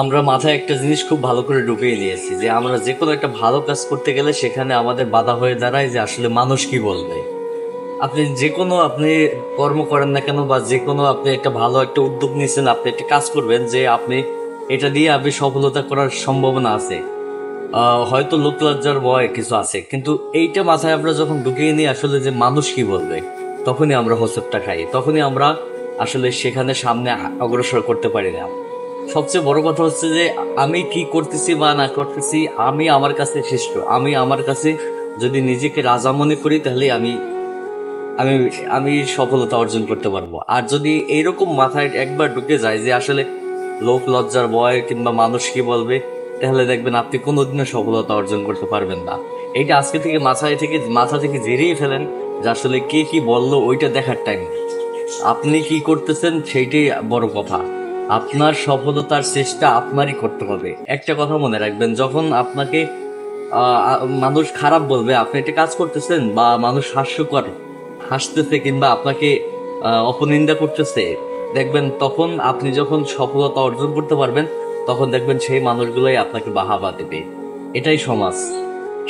আমরা মাথায় একটা জিনিস খুব ভালো করে ঢুকিয়ে নিয়েছি যে আমরা যে কোনো একটা ভালো কাজ করতে গেলে সেখানে আমাদের বাধা হয়ে দাঁড়ায় যে আসলে মানুষ কি বলবে। আপনি কর্ম করেন না কেন বা যে কোনো আপনি একটা ভালো একটা উদ্যোগ নিয়েছেন, আপনি একটা কাজ করবেন যে আপনি এটা দিয়ে আপনি সফলতা করার সম্ভাবনা আছে। হয়তো লোকলজ্জার ভয় কিছু আছে, কিন্তু এইটা মাথায় আমরা যখন ঢুকিয়ে নিই আসলে যে মানুষ কি বলবে, তখনই আমরা হোঁচটটা খাই, তখনই আমরা আসলে সেখানে সামনে অগ্রসর করতে পারি না। সবচেয়ে বড় কথা হচ্ছে যে আমি কি করতেছি বা না করতেছি, আমি আমার কাছে শ্রেষ্ঠ। আমি আমার কাছে যদি নিজেকে রাজা মনে করি, তাহলে আমি আমি আমি সফলতা অর্জন করতে পারবো। আর যদি এইরকম মাথায় একবার ঢুকে যায় যে আসলে লোক লজ্জার ভয় কিংবা মানুষ কি বলবে, তাহলে দেখবেন আপনি কোনোদিনও সফলতা অর্জন করতে পারবেন না। এইটা আজকে থেকে মাথা থেকে ঝেড়িয়ে ফেলেন যে আসলে কে কি বললো ওইটা দেখার টাইম। আপনি কি করতেছেন সেইটাই বড় কথা। আপনার সফলতার চেষ্টা আপনারই করতে হবে। একটা কথা মনে রাখবেন, যখন আপনাকে মানুষ খারাপ বলবে, আপনি একটা কাজ করতেছেন বা মানুষ হাসতেছে কিংবা আপনাকে অপনিন্দা করতেছে, দেখবেন তখন আপনি যখন সফলতা অর্জন করতে পারবেন, তখন দেখবেন সেই মানুষগুলোই আপনাকে বাহাবা দেবে। এটাই সমাজ।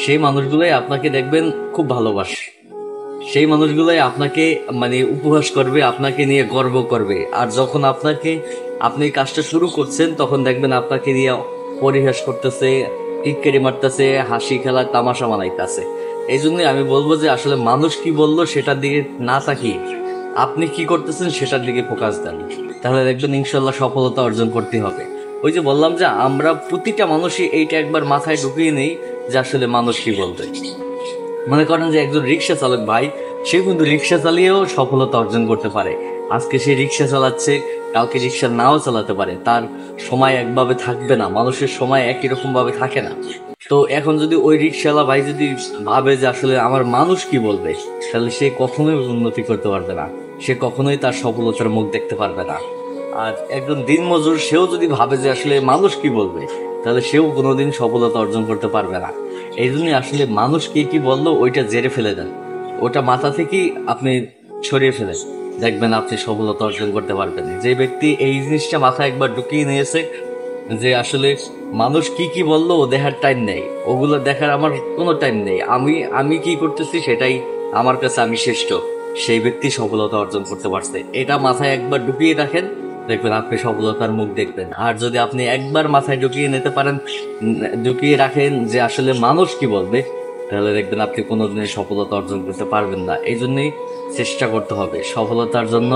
সেই মানুষগুলোই আপনাকে দেখবেন খুব ভালোবাসে। সেই মানুষগুলাই আপনাকে মানে উপহাস করবে, আপনাকে নিয়ে গর্ব করবে। আর যখন আপনি কাজটা শুরু করছেন, তখন দেখবেন আপনাকে নিয়ে পরিহাস করতেছে, টিটকারি মারতেছে, হাসি খেলা তামাশা বানাইতেছে। এই জন্যই আমি বলবো যে আসলে মানুষ কি বললো সেটার দিকে না তাকিয়ে আপনি কি করতেছেন সেটার দিকে ফোকাস দেন, তাহলে দেখবেন ইনশাল্লাহ সফলতা অর্জন করতে হবে। ওই যে বললাম যে আমরা প্রতিটা মানুষই এইটা একবার মাথায় ঢুকিয়ে নেই যে আসলে মানুষ কি বলবে। মনে করেন যে একজন রিক্সা চালক ভাই, সে কিন্তু রিক্সা চালিয়েও সফলতা অর্জন করতে পারে। আজকে সে রিক্সা চালাচ্ছে, কাউকে রিক্সা নাও চালাতে পারে। তার সময় একভাবে থাকবে না, মানুষের সময় একই রকম ভাবে থাকে না। তো এখন যদি ওই রিক্সাওয়ালা ভাই যদি ভাবে যে আসলে আমার মানুষ কি বলবে, তাহলে সে কখনোই উন্নতি করতে পারবে না, সে কখনোই তার সফলতার মুখ দেখতে পারবে না। আর একজন দিনমজুর, সেও যদি ভাবে যে আসলে মানুষ কি বলবে, তাহলে সেও কোনোদিন সফলতা অর্জন করতে পারবে না। এই জন্যই আসলে মানুষ কে কি বললো ওইটা জেরে ফেলে দেন, ওটা মাথা থেকেই আপনি সরিয়ে ফেলেন, দেখবেন আপনি সফলতা অর্জন করতে পারবেন। যে ব্যক্তি এই জিনিসটা মাথায় একবার ঢুকিয়ে নিয়েছে যে আসলে মানুষ কি কি বললো ও দেখার টাইম নেই, ওগুলো দেখার আমার কোনো টাইম নেই, আমি আমি কি করতেছি সেটাই আমার কাছে আমি শ্রেষ্ঠ, সেই ব্যক্তি সফলতা অর্জন করতে পারছে। এটা মাথায় একবার ঢুকিয়ে রাখেন, দেখবেন আপনি সফলতার মুখ দেখবেন। আর যদি আপনি একবার মাথায় ঢুকিয়ে নিতে পারেন, ঢুকিয়ে রাখেন যে আসলে মানুষ কি বলবে, তাহলে দেখবেন আপনি কোনোদিনই সফলতা অর্জন করতে পারবেন না। এই জন্যই চেষ্টা করতে হবে সফলতার জন্য।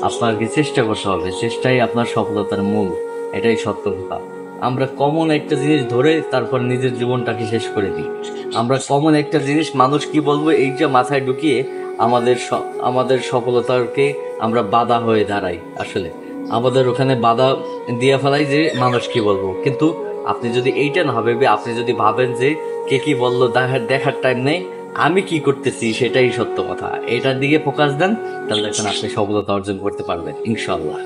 আপনাকে চেষ্টা করতে হবে, চেষ্টাই আপনার সফলতার মূল। এটাই সত্য কথা। আমরা কমন একটা জিনিস ধরে তারপর নিজের জীবনটাকে শেষ করে দিই। আমরা কমন একটা জিনিস মানুষ কি বলবো এইটা মাথায় ঢুকিয়ে আমাদের সফলতাকে আমরা বাধা হয়ে দাঁড়াই। আসলে আমাদের ওখানে বাধা দিয়ে ফেলাই যে মানুষ কি বলবো। কিন্তু আপনি যদি এইটা না ভেবে আপনি যদি ভাবেন যে কে কি বললো দেখার টাইম নেই, আমি কি করতেছি সেটাই সত্য কথা, এটার দিকে ফোকাস দেন, তাহলে এখন আপনি সফলতা অর্জন করতে পারবেন ইনশাল্লাহ।